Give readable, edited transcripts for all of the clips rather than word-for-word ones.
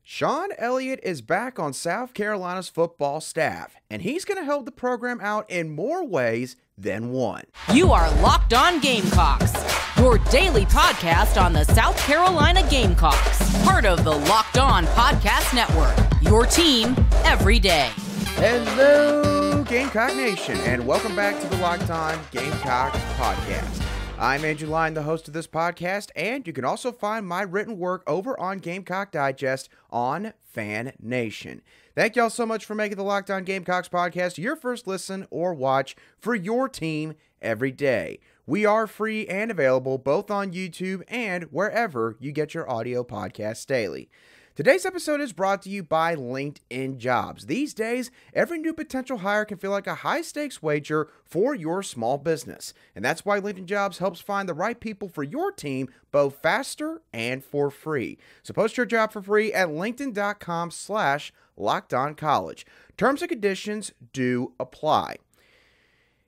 Shawn Elliott is back on South Carolina's football staff, and he's going to help the program out in more ways than one. You are Locked On Gamecocks, your daily podcast on the South Carolina Gamecocks, part of the Locked On Podcast Network, your team every day. Hello, Gamecock Nation, and welcome back to the Locked On Gamecocks podcast. I'm Andrew Lyon, the host of this podcast, and you can also find my written work over on Gamecock Digest on Fan Nation. Thank y'all so much for making the Locked On Gamecocks podcast your first listen or watch for your team every day. We are free and available both on YouTube and wherever you get your audio podcasts daily. Today's episode is brought to you by LinkedIn Jobs. These days, every new potential hire can feel like a high-stakes wager for your small business. And that's why LinkedIn Jobs helps find the right people for your team both faster and for free. So post your job for free at linkedin.com/LockedOnCollege. Terms and conditions do apply.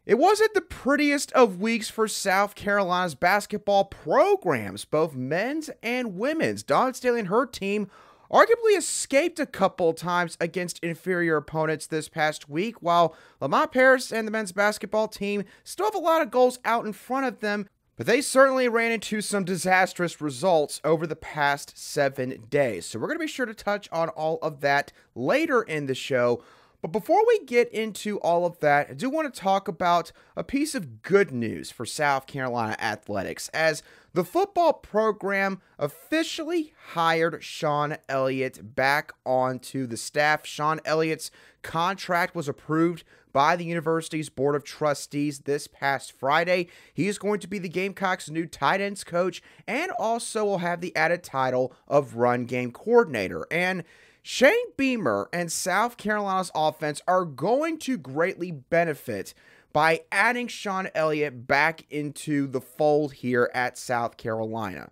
It wasn't the prettiest of weeks for South Carolina's basketball programs, both men's and women's. Dawn Staley and her team arguably escaped a couple times against inferior opponents this past week, while Lamont and the men's basketball team still have a lot of goals out in front of them, but they certainly ran into some disastrous results over the past 7 days. So we're going to be sure to touch on all of that later in the show. But before we get into all of that, I do want to talk about a piece of good news for South Carolina athletics, as the football program officially hired Shawn Elliott back onto the staff. Shawn Elliott's contract was approved by the university's Board of Trustees this past Friday. He is going to be the Gamecocks' new tight ends coach and also will have the added title of run game coordinator. And Shane Beamer and South Carolina's offense are going to greatly benefit by adding Shawn Elliott back into the fold here at South Carolina.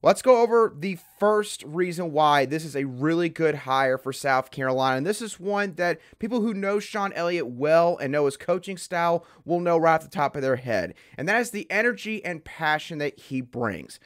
Let's go over the first reason why this is a really good hire for South Carolina. And this is one that people who know Shawn Elliott well and know his coaching style will know right off the top of their head. And that is the energy and passion that he brings.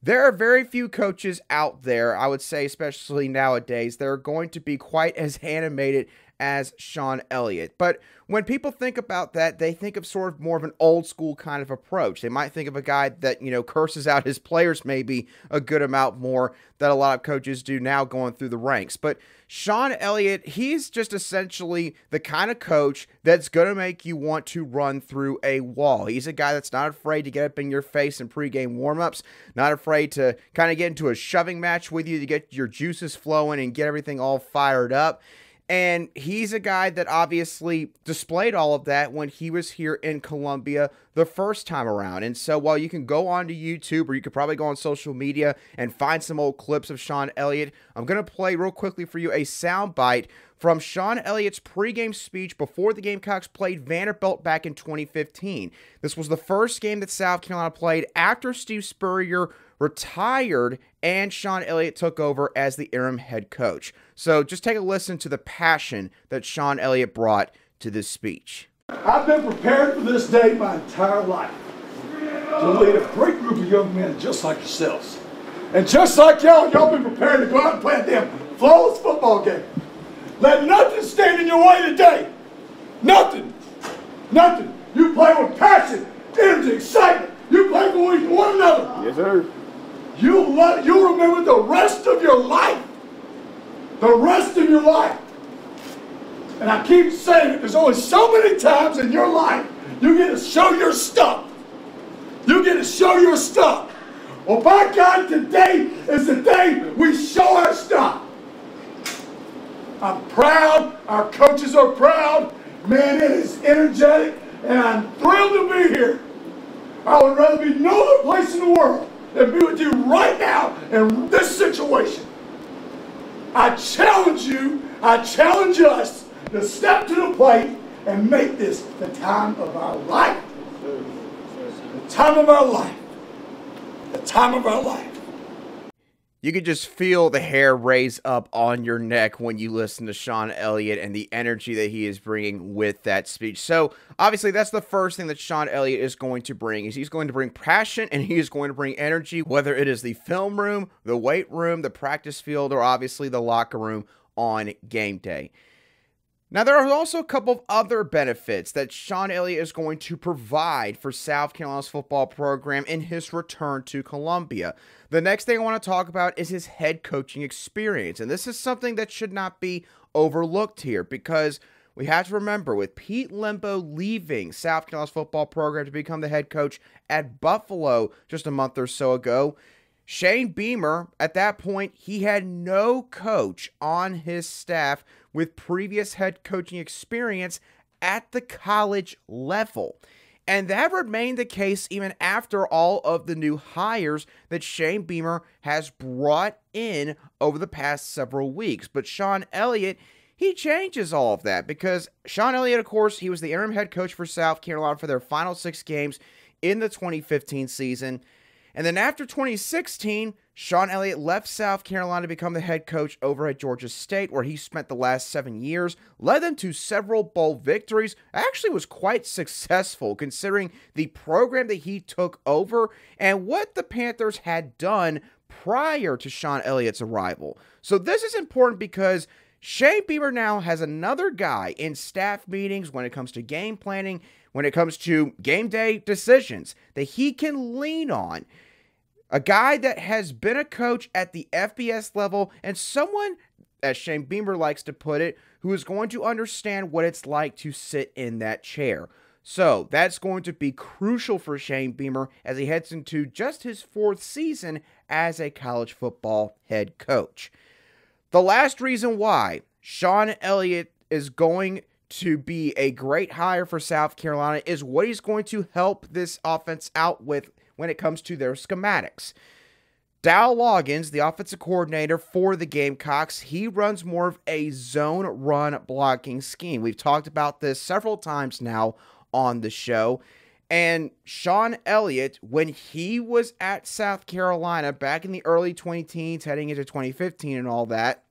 There are very few coaches out there, I would say, especially nowadays, that are going to be quite as animated as Shawn Elliott. But when people think about that, they think of sort of more of an old school kind of approach. They might think of a guy that, curses out his players maybe a good amount more that a lot of coaches do now going through the ranks. But Shawn Elliott, he's just essentially the kind of coach that's going to make you want to run through a wall. He's a guy that's not afraid to get up in your face in pregame warmups, not afraid to kind of get into a shoving match with you to get your juices flowing and get everything all fired up. And he's a guy that obviously displayed all of that when he was here in Columbia the first time around. And so while you can go onto YouTube or you could probably go on social media and find some old clips of Shawn Elliott, I'm going to play real quickly for you a soundbite from Shawn Elliott's pregame speech before the Gamecocks played Vanderbilt back in 2015. This was the first game that South Carolina played after Steve Spurrier retired and Shawn Elliott took over as the interim head coach. So just take a listen to the passion that Shawn Elliott brought to this speech. I've been prepared for this day my entire life to lead a great group of young men just like yourselves. And just like y'all been prepared to go out and play a damn flawless football game. Let nothing stand in your way today. Nothing. Nothing. You play with passion, energy, excitement. You play for one another. Yes, sir. You'll remember the rest of your life. The rest of your life. And I keep saying it, there's only so many times in your life you get to show your stuff. You get to show your stuff. Well, by God, today is the day we show our stuff. I'm proud. Our coaches are proud. Man, it is energetic, and I'm thrilled to be here. I would rather be no other place in the world than be with you right now in this situation. I challenge you, I challenge us to step to the plate and make this the time of our life. The time of our life. The time of our life. You could just feel the hair raise up on your neck when you listen to Shawn Elliott and the energy that he is bringing with that speech. So, obviously, that's the first thing that Shawn Elliott is going to bring, is he's going to bring passion and he is going to bring energy, whether it is the film room, the weight room, the practice field, or obviously the locker room on game day. Now, there are also a couple of other benefits that Shawn Elliott is going to provide for South Carolina's football program in his return to Columbia. The next thing I want to talk about is his head coaching experience. And this is something that should not be overlooked here, because we have to remember, with Pete Lembo leaving South Carolina's football program to become the head coach at Buffalo just a month or so ago, Shane Beamer, at that point, he had no coach on his staff with previous head coaching experience at the college level. And that remained the case even after all of the new hires that Shane Beamer has brought in over the past several weeks. But Shawn Elliott, he changes all of that, because Shawn Elliott, of course, he was the interim head coach for South Carolina for their final 6 games in the 2015 season. And then after 2016, Shawn Elliott left South Carolina to become the head coach over at Georgia State, where he spent the last 7 years, led them to several bowl victories, actually was quite successful considering the program that he took over and what the Panthers had done prior to Shawn Elliott's arrival. So this is important because Shane Beamer now has another guy in staff meetings when it comes to game planning, when it comes to game day decisions that he can lean on. A guy that has been a coach at the FBS level, and someone, as Shane Beamer likes to put it, who is going to understand what it's like to sit in that chair. So that's going to be crucial for Shane Beamer as he heads into just his 4th season as a college football head coach. The last reason why Shawn Elliott is going to be a great hire for South Carolina is what he's going to help this offense out with when it comes to their schematics. Dowell Loggains, the offensive coordinator for the Gamecocks, he runs more of a zone run blocking scheme. We've talked about this several times now on the show. And Shawn Elliott, when he was at South Carolina back in the early 2010s, heading into 2015 and all that,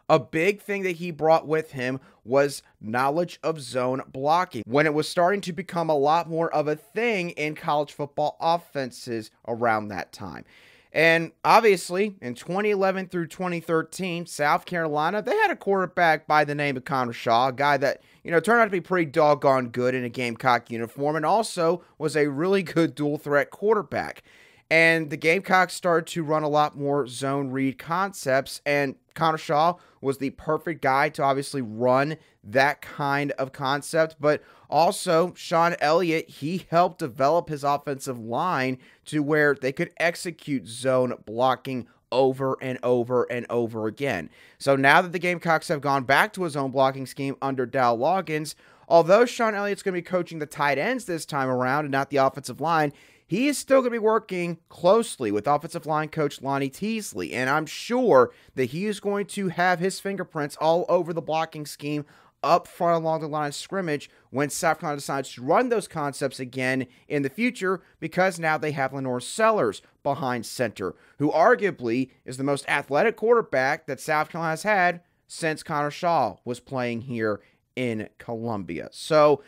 a big thing that he brought with him was knowledge of zone blocking, when it was starting to become a lot more of a thing in college football offenses around that time. And obviously, in 2011 through 2013, South Carolina, they had a quarterback by the name of Connor Shaw, a guy that, turned out to be pretty doggone good in a Gamecock uniform, and also was a really good dual threat quarterback. And the Gamecocks started to run a lot more zone read concepts, and Connor Shaw was the perfect guy to obviously run that kind of concept. But also, Shawn Elliott, he helped develop his offensive line to where they could execute zone blocking over and over and over again. So now that the Gamecocks have gone back to a zone blocking scheme under Dowell Loggains, although Shawn Elliott's going to be coaching the tight ends this time around and not the offensive line, he is still going to be working closely with offensive line coach Lonnie Teasley, and I'm sure that he is going to have his fingerprints all over the blocking scheme up front along the line of scrimmage when South Carolina decides to run those concepts again in the future, because now they have Lenore Sellers behind center, who arguably is the most athletic quarterback that South Carolina has had since Connor Shaw was playing here in Columbia. So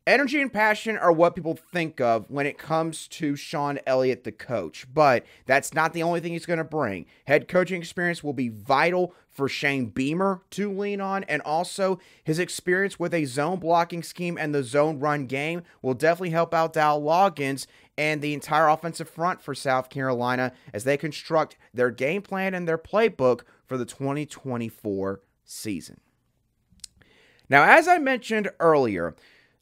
energy and passion are what people think of when it comes to Shawn Elliott, the coach, but that's not the only thing he's going to bring. Head coaching experience will be vital for Shane Beamer to lean on, and also his experience with a zone blocking scheme and the zone run game will definitely help out Dowell Loggains and the entire offensive front for South Carolina as they construct their game plan and their playbook for the 2024 season. Now, as I mentioned earlier,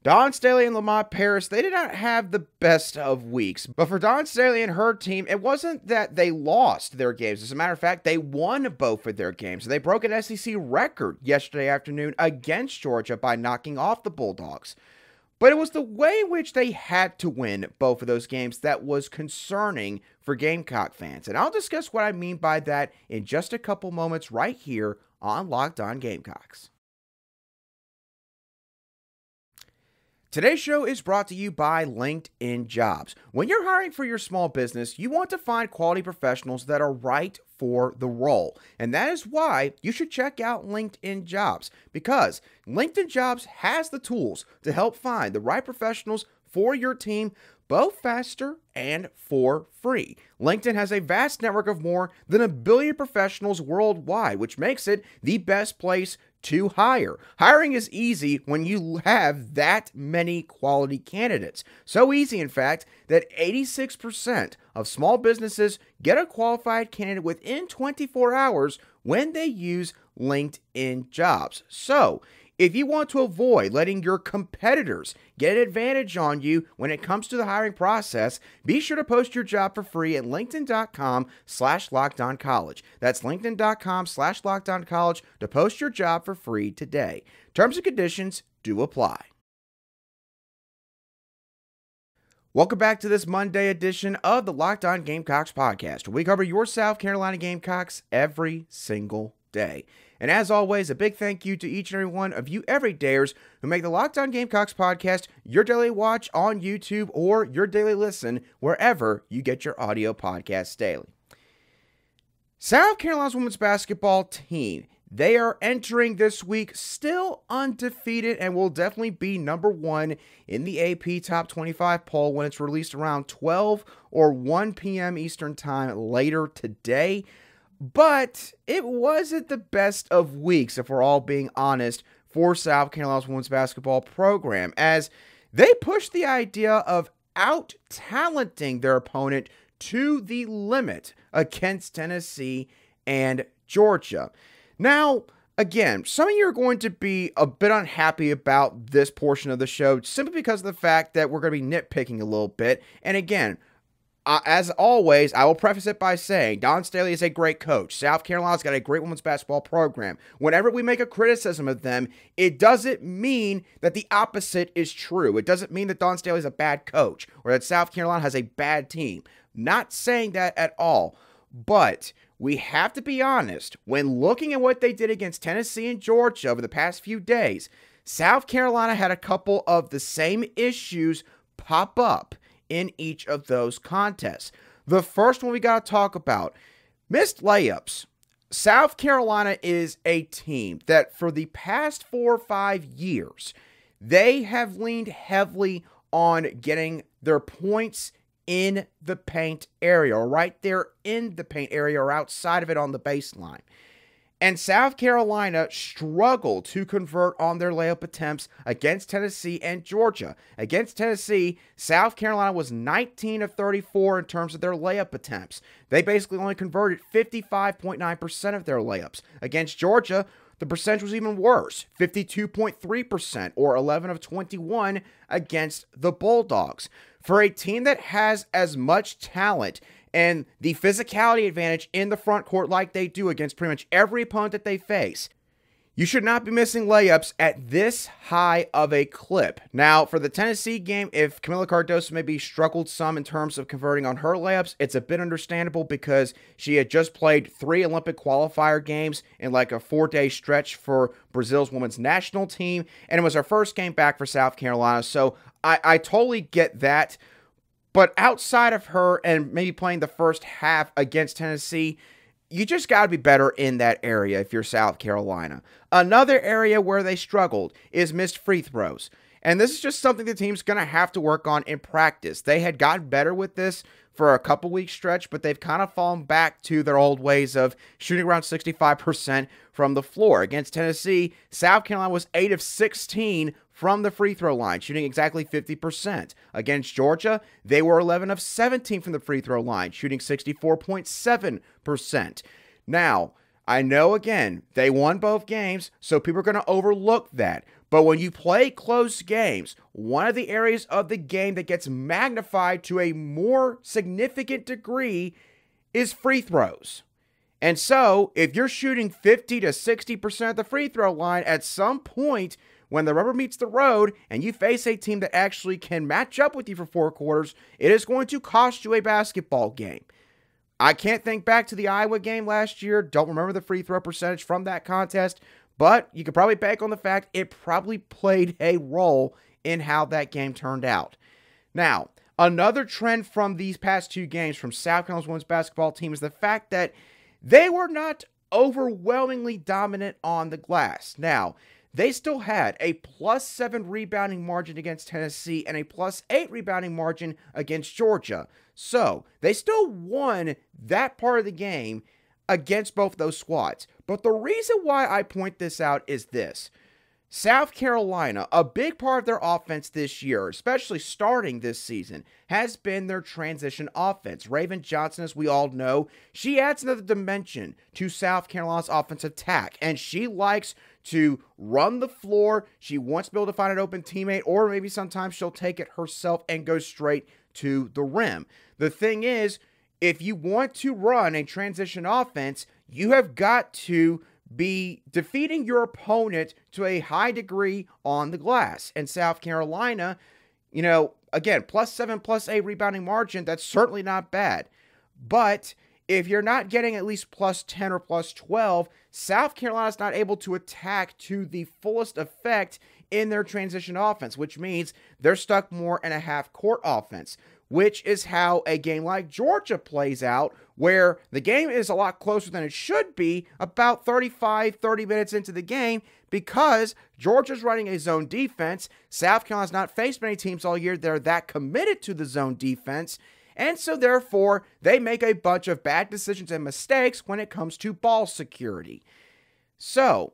Dawn Staley and Lamont Paris, they did not have the best of weeks. But for Dawn Staley and her team, it wasn't that they lost their games. As a matter of fact, they won both of their games. They broke an SEC record yesterday afternoon against Georgia by knocking off the Bulldogs. But it was the way in which they had to win both of those games that was concerning for Gamecock fans. And I'll discuss what I mean by that in just a couple moments right here on Locked On Gamecocks. Today's show is brought to you by LinkedIn Jobs. When you're hiring for your small business, you want to find quality professionals that are right for the role. And that is why you should check out LinkedIn Jobs, because LinkedIn Jobs has the tools to help find the right professionals for your team, both faster and for free. LinkedIn has a vast network of more than 1 billion professionals worldwide, which makes it the best place to hire. Hiring is easy when you have that many quality candidates. So easy, in fact, that 86% of small businesses get a qualified candidate within 24 hours when they use LinkedIn Jobs. So, if you want to avoid letting your competitors get an advantage on you when it comes to the hiring process, be sure to post your job for free at linkedin.com/lockedoncollege. That's linkedin.com/lockedoncollege to post your job for free today. Terms and conditions do apply. Welcome back to this Monday edition of the Locked On Gamecocks podcast, where we cover your South Carolina Gamecocks every single day. And as always, a big thank you to each and every one of you everydayers who make the Locked On Gamecocks podcast your daily watch on YouTube or your daily listen wherever you get your audio podcasts daily. South Carolina's women's basketball team, they are entering this week still undefeated and will definitely be number 1 in the AP Top 25 poll when it's released around 12 or 1 p.m. Eastern Time later today. But it wasn't the best of weeks, if we're all being honest, for South Carolina's women's basketball program, as they pushed the idea of out-talenting their opponent to the limit against Tennessee and Georgia. Now, again, some of you are going to be a bit unhappy about this portion of the show simply because of the fact that we're going to be nitpicking a little bit. And again, as always, I will preface it by saying Don Staley is a great coach. South Carolina's got a great women's basketball program. Whenever we make a criticism of them, it doesn't mean that the opposite is true. It doesn't mean that Don Staley is a bad coach or that South Carolina has a bad team. Not saying that at all. But we have to be honest. When looking at what they did against Tennessee and Georgia over the past few days, South Carolina had a couple of the same issues pop up in each of those contests. The first one we got to talk about, missed layups. South Carolina is a team that for the past 4 or 5 years, they have leaned heavily on getting their points in the paint area, or right there in the paint area or outside of it on the baseline. And South Carolina struggled to convert on their layup attempts against Tennessee and Georgia. Against Tennessee, South Carolina was 19 of 34 in terms of their layup attempts. They basically only converted 55.9% of their layups. Against Georgia, the percentage was even worse, 52.3% or 11 of 21 against the Bulldogs. For a team that has as much talent and the physicality advantage in the front court like they do against pretty much every opponent that they face, you should not be missing layups at this high of a clip. Now, for the Tennessee game, if Camila Cardoso maybe struggled some in terms of converting on her layups, it's a bit understandable because she had just played 3 Olympic qualifier games in like a 4-day stretch for Brazil's women's national team, and it was her first game back for South Carolina, so I totally get that. But outside of her and maybe playing the first half against Tennessee, you just got to be better in that area if you're South Carolina. Another area where they struggled is missed free throws. And this is just something the team's going to have to work on in practice. They had gotten better with this for a couple weeks stretch, but they've kind of fallen back to their old ways of shooting around 65% from the floor. Against Tennessee, South Carolina was 8 of 16 from the free throw line, shooting exactly 50%. Against Georgia, they were 11 of 17 from the free throw line, shooting 64.7%. Now, I know, again, they won both games, so people are going to overlook that. But when you play close games, one of the areas of the game that gets magnified to a more significant degree is free throws. And so, if you're shooting 50 to 60% at the free throw line, at some point, when the rubber meets the road and you face a team that actually can match up with you for 4 quarters, it is going to cost you a basketball game. I can't think back to the Iowa game last year. Don't remember the free throw percentage from that contest, but you could probably bank on the fact it probably played a role in how that game turned out. Now, another trend from these past two games from South Carolina's women's basketball team is the fact that they were not overwhelmingly dominant on the glass. Now, they still had a +7 rebounding margin against Tennessee and a +8 rebounding margin against Georgia. So, they still won that part of the game against both those squads. But the reason why I point this out is this. South Carolina, a big part of their offense this year, especially starting this season, has been their transition offense. Raven Johnson, as we all know, she adds another dimension to South Carolina's offensive attack, and she likes to run the floor. She wants to be able to find an open teammate, or maybe sometimes she'll take it herself and go straight to the rim. The thing is, if you want to run a transition offense, you have got to be defeating your opponent to a high degree on the glass. And South Carolina, again, +7, +8 rebounding margin, that's certainly not bad. But if you're not getting at least +10 or +12, South Carolina's not able to attack to the fullest effect in their transition offense, which means they're stuck more in a half-court offense, which is how a game like Georgia plays out, where the game is a lot closer than it should be about 30 minutes into the game, because Georgia's running a zone defense. South Carolina's not faced many teams all year that are that committed to the zone defense, and so therefore they make a bunch of bad decisions and mistakes when it comes to ball security. So,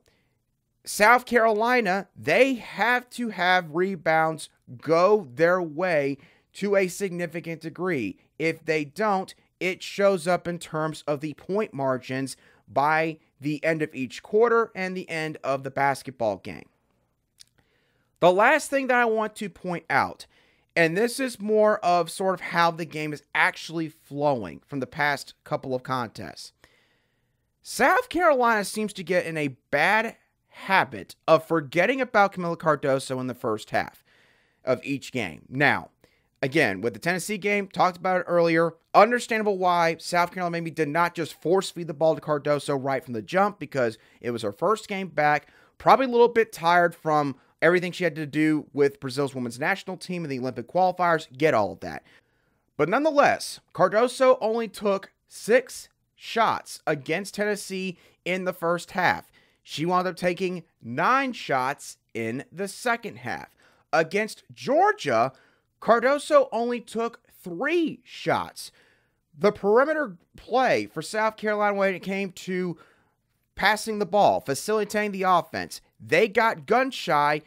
South Carolina, they have to have rebounds go their way to a significant degree. If they don't, it shows up in terms of the point margins by the end of each quarter and the end of the basketball game. The last thing that I want to point out, and this is more of sort of how the game is actually flowing from the past couple of contests. South Carolina seems to get in a bad habit of forgetting about Camila Cardoso in the first half of each game. Now, again, with the Tennessee game, talked about it earlier, understandable why South Carolina maybe did not just force feed the ball to Cardoso right from the jump, because it was her first game back, probably a little bit tired from everything she had to do with Brazil's women's national team and the Olympic qualifiers, get all of that. But nonetheless, Cardoso only took 6 shots against Tennessee in the first half. She wound up taking 9 shots in the second half. Against Georgia, Cardoso only took 3 shots. The perimeter play for South Carolina when it came to passing the ball, facilitating the offense, they got gun shy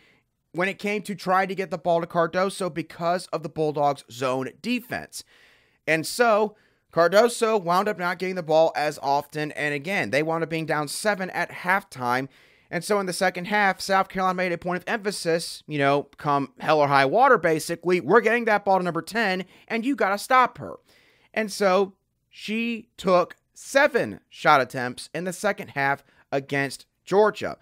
when it came to trying to get the ball to Cardoso because of the Bulldogs' zone defense. And so, Cardoso wound up not getting the ball as often, and again, they wound up being down 7 at halftime. And so in the second half, South Carolina made a point of emphasis, come hell or high water, basically, we're getting that ball to number 10, and you got to stop her. And so she took 7 shot attempts in the second half against Georgia.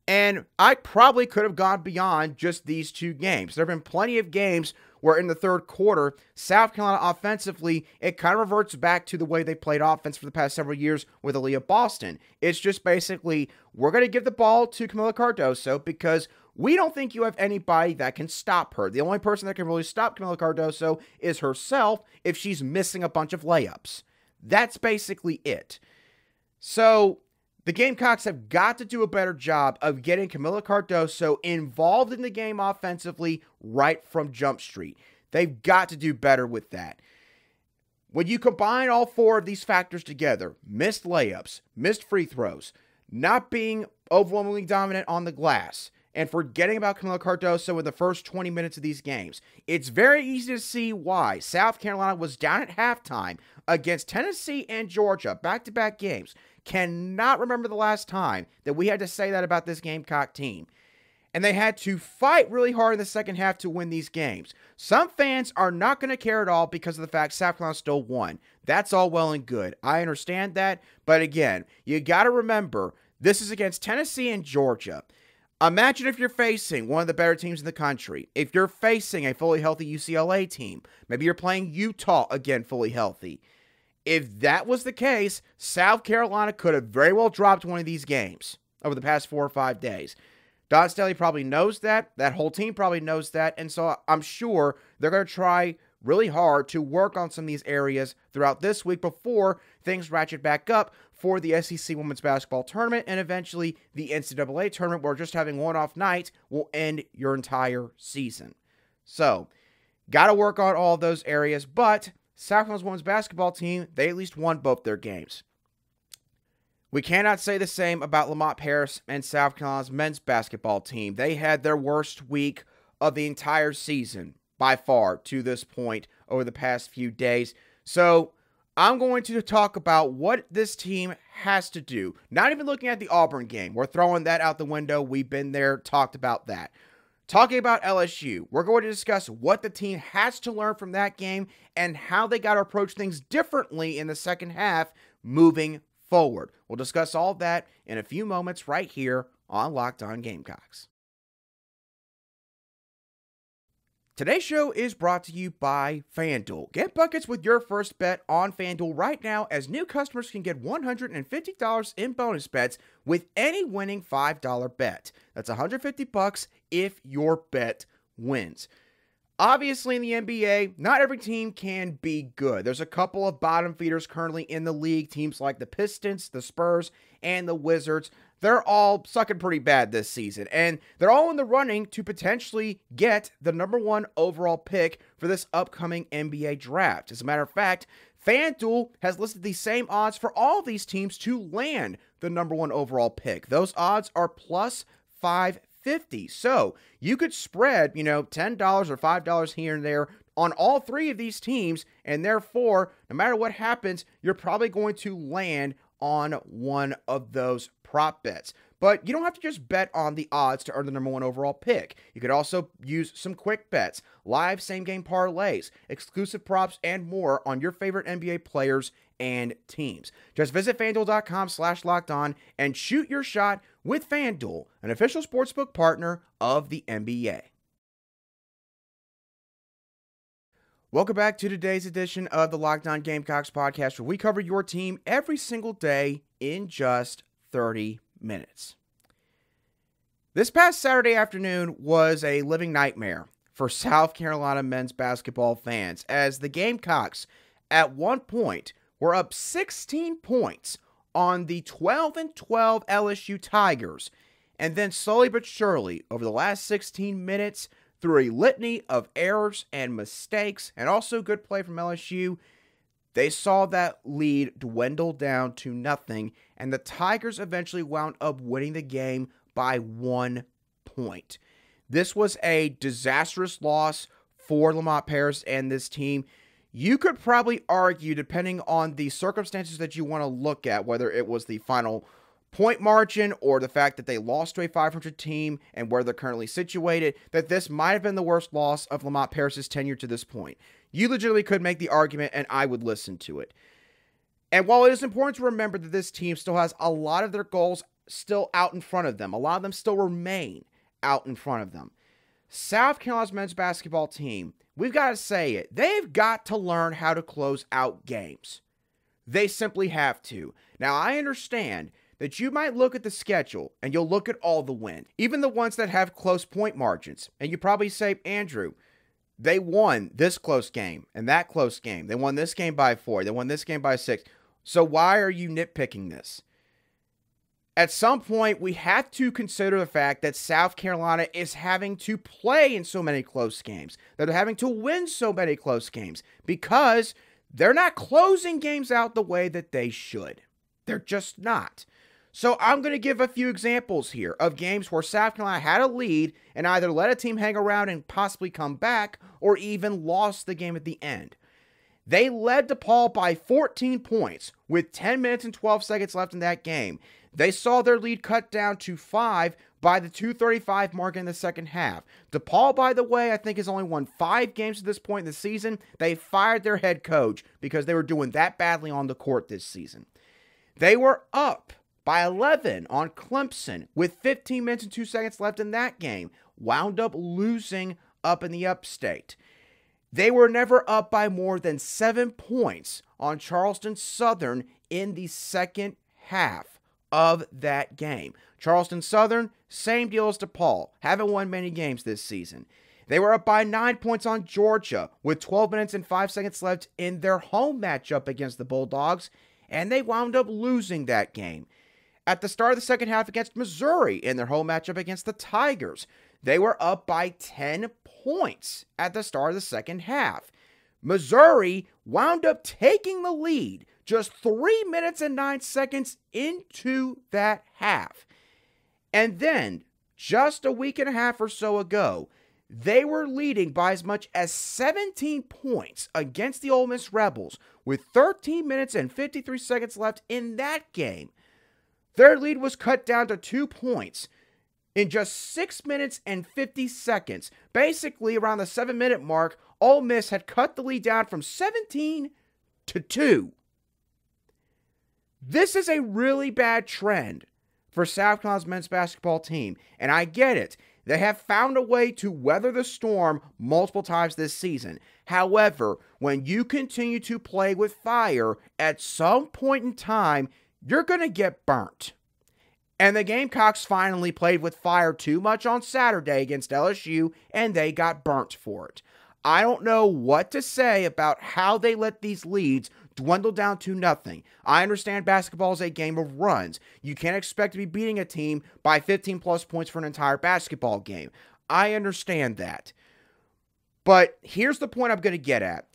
And I probably could have gone beyond just these 2 games. There have been plenty of games where in the third quarter, South Carolina offensively, it kind of reverts back to the way they played offense for the past several years with Aaliyah Boston. It's just basically, we're going to give the ball to Camila Cardoso because we don't think you have anybody that can stop her. The only person that can really stop Camila Cardoso is herself if she's missing a bunch of layups. That's basically it. So, the Gamecocks have got to do a better job of getting Camila Cardoso involved in the game offensively right from Jump Street. They've got to do better with that. When you combine all 4 of these factors together, missed layups, missed free throws, not being overwhelmingly dominant on the glass, and forgetting about Camila Cardoso in the first 20 minutes of these games, it's very easy to see why South Carolina was down at halftime against Tennessee and Georgia, back-to-back games. Cannot remember the last time that we had to say that about this Gamecock team. And they had to fight really hard in the second half to win these games. Some fans are not going to care at all because of the fact South Carolina still won. That's all well and good. I understand that. But again, you got to remember, this is against Tennessee and Georgia. Imagine if you're facing one of the better teams in the country. If you're facing a fully healthy UCLA team. Maybe you're playing Utah again fully healthy. If that was the case, South Carolina could have very well dropped one of these games over the past 4 or 5 days. Don Staley probably knows that. That whole team probably knows that. And so I'm sure they're going to try really hard to work on some of these areas throughout this week before things ratchet back up for the SEC Women's Basketball Tournament and eventually the NCAA Tournament, where just having one off night will end your entire season. So, got to work on all those areas, but South Carolina's women's basketball team, they at least won both their games. We cannot say the same about Lamont Paris and South Carolina's men's basketball team. They had their worst week of the entire season by far to this point over the past few days. So I'm going to talk about what this team has to do. Not even looking at the Auburn game. We're throwing that out the window. We've been there, talked about that. Talking about LSU, we're going to discuss what the team has to learn from that game and how they got to approach things differently in the second half moving forward. We'll discuss all that in a few moments right here on Locked On Gamecocks. Today's show is brought to you by FanDuel. Get buckets with your first bet on FanDuel right now, as new customers can get $150 in bonus bets with any winning $5 bet. That's $150 if your bet wins. Obviously, in the NBA, not every team can be good. There's a couple of bottom feeders currently in the league. Teams like the Pistons, the Spurs, and the Wizards. They're all sucking pretty bad this season, and they're all in the running to potentially get the number 1 overall pick for this upcoming NBA draft. As a matter of fact, FanDuel has listed the same odds for all these teams to land the number 1 overall pick. Those odds are plus 550. So you could spread, $10 or $5 here and there on all 3 of these teams, and therefore, no matter what happens, you're probably going to land on one of those prop bets. But you don't have to just bet on the odds to earn the number 1 overall pick. You could also use some quick bets, live same-game parlays, exclusive props, and more on your favorite NBA players and teams. Just visit FanDuel.com/lockedon and shoot your shot with FanDuel, an official sportsbook partner of the NBA. Welcome back to today's edition of the Locked On Gamecocks podcast, where we cover your team every single day in just 30 minutes. This past Saturday afternoon was a living nightmare for South Carolina men's basketball fans, as the Gamecocks at one point were up 16 points on the 12-12 LSU Tigers, and then slowly but surely over the last 16 minutes, through a litany of errors and mistakes, and also good play from LSU, they saw that lead dwindle down to nothing, and the Tigers eventually wound up winning the game by 1 point. This was a disastrous loss for Lamont Paris and this team. You could probably argue, depending on the circumstances that you want to look at, whether it was the final point margin or the fact that they lost to a 500 team and where they're currently situated, that this might have been the worst loss of Lamont Paris' tenure to this point. You legitimately could make the argument, and I would listen to it. And while it is important to remember that this team still has a lot of their goals still out in front of them, a lot of them still remain out in front of them, South Carolina's men's basketball team, we've got to say it, they've got to learn how to close out games. They simply have to. Now, I understand that you might look at the schedule and you'll look at all the wins, even the ones that have close point margins, and you probably say, Andrew, they won this close game and that close game. They won this game by 4. They won this game by 6. So why are you nitpicking this? At some point, we have to consider the fact that South Carolina is having to play in so many close games, that they're having to win so many close games, because they're not closing games out the way that they should. They're just not. So I'm going to give a few examples here of games where South Carolina had a lead and either let a team hang around and possibly come back, or even lost the game at the end. They led DePaul by 14 points with 10 minutes and 12 seconds left in that game. They saw their lead cut down to 5 by the 2:35 mark in the second half. DePaul, by the way, I think has only won 5 games at this point in the season. They fired their head coach because they were doing that badly on the court this season. They were up by 11 on Clemson with 15 minutes and 2 seconds left in that game. Wound up losing up in the upstate. They were never up by more than 7 points on Charleston Southern in the second half. of that game. Charleston Southern, same deal as DePaul. Haven't won many games this season. They were up by 9 points on Georgia with 12 minutes and 5 seconds left in their home matchup against the Bulldogs, and they wound up losing that game. At the start of the second half against Missouri in their home matchup against the Tigers, they were up by 10 points at the start of the second half. Missouri wound up taking the lead just 3 minutes and 9 seconds into that half. And then, just a week and a half or so ago, they were leading by as much as 17 points against the Ole Miss Rebels with 13 minutes and 53 seconds left in that game. Their lead was cut down to 2 points in just 6 minutes and 50 seconds. Basically, around the 7-minute mark, Ole Miss had cut the lead down from 17 to 2. This is a really bad trend for South Carolina's men's basketball team, and I get it. They have found a way to weather the storm multiple times this season. However, when you continue to play with fire, at some point in time, you're going to get burnt. And the Gamecocks finally played with fire too much on Saturday against LSU, and they got burnt for it. I don't know what to say about how they let these leads dwindle down to nothing. I understand basketball is a game of runs. You can't expect to be beating a team by 15 plus points for an entire basketball game. I understand that. But here's the point I'm going to get at.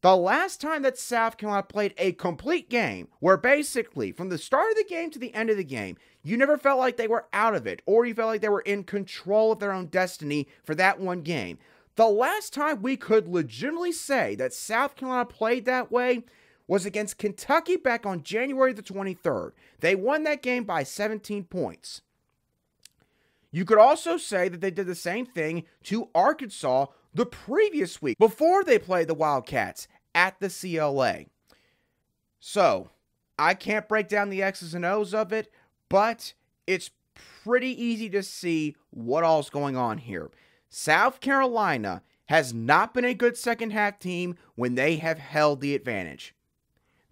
The last time that South Carolina played a complete game, where basically from the start of the game to the end of the game, you never felt like they were out of it, or you felt like they were in control of their own destiny for that one game. The last time we could legitimately say that South Carolina played that way was against Kentucky back on January the 23rd. They won that game by 17 points. You could also say that they did the same thing to Arkansas the previous week before they played the Wildcats at the CLA. So, I can't break down the X's and O's of it, but it's pretty easy to see what all's going on here. South Carolina has not been a good second half team when they have held the advantage.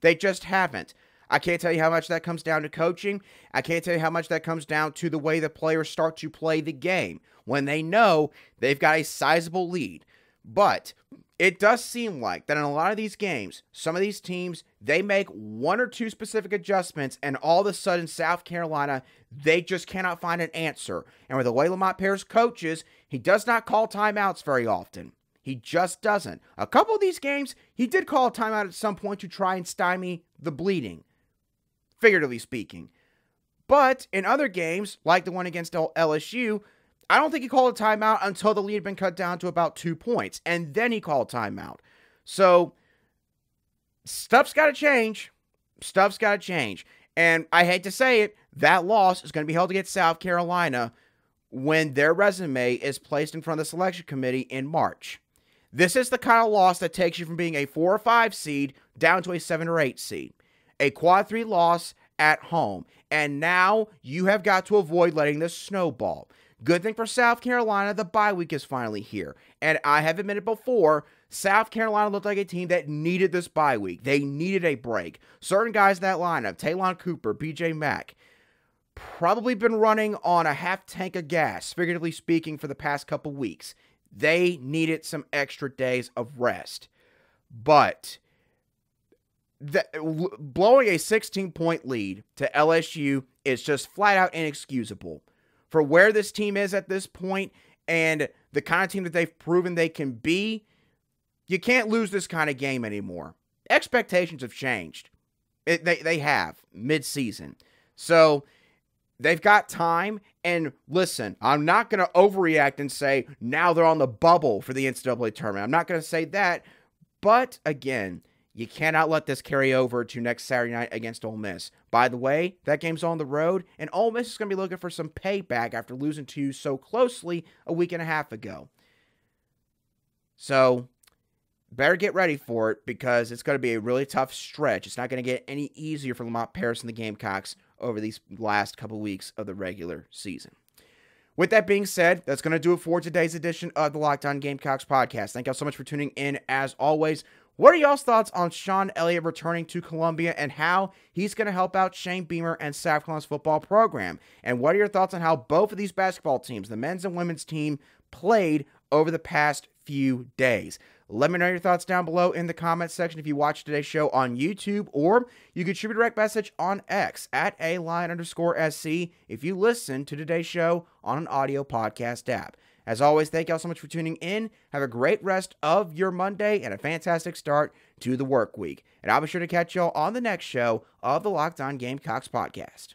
They just haven't. I can't tell you how much that comes down to coaching. I can't tell you how much that comes down to the way the players start to play the game when they know they've got a sizable lead. But it does seem like that in a lot of these games, some of these teams, they make one or two specific adjustments, and all of a sudden, South Carolina, they just cannot find an answer. And with the way Lamont Paris coaches, he does not call timeouts very often. He just doesn't. A couple of these games, he did call a timeout at some point to try and stymie the bleeding, figuratively speaking. But in other games, like the one against LSU, I don't think he called a timeout until the lead had been cut down to about 2 points, and then he called timeout. So, stuff's got to change. Stuff's got to change. And I hate to say it, that loss is going to be held against South Carolina when their resume is placed in front of the selection committee in March. This is the kind of loss that takes you from being a 4 or 5 seed down to a 7 or 8 seed. A quad 3 loss at home. And now you have got to avoid letting this snowball. Good thing for South Carolina, the bye week is finally here. And I have admitted before, South Carolina looked like a team that needed this bye week. They needed a break. Certain guys in that lineup, Talon Cooper, BJ Mack, probably been running on a half tank of gas, figuratively speaking, for the past couple weeks. They needed some extra days of rest. But blowing a 16-point lead to LSU is just flat out inexcusable. For where this team is at this point and the kind of team that they've proven they can be, you can't lose this kind of game anymore. Expectations have changed. They have mid-season. So they've got time. And listen, I'm not going to overreact and say now they're on the bubble for the NCAA tournament. I'm not going to say that. But again, you cannot let this carry over to next Saturday night against Ole Miss. By the way, that game's on the road, and Ole Miss is going to be looking for some payback after losing to you so closely a week and a half ago. So, better get ready for it because it's going to be a really tough stretch. It's not going to get any easier for Lamont Paris and the Gamecocks over these last couple weeks of the regular season. With that being said, that's going to do it for today's edition of the Locked On Gamecocks podcast. Thank you all so much for tuning in. As always, What are y'all's thoughts on Shawn Elliott returning to Columbia and how he's going to help out Shane Beamer and South Carolina's football program? And what are your thoughts on how both of these basketball teams, the men's and women's team, played over the past few days? Let me know your thoughts down below in the comments section if you watch today's show on YouTube, or you can shoot me a direct message on X at @ALion_SC if you listen to today's show on an audio podcast app. As always, thank y'all so much for tuning in. Have a great rest of your Monday and a fantastic start to the work week. And I'll be sure to catch y'all on the next show of the Locked On Gamecocks podcast.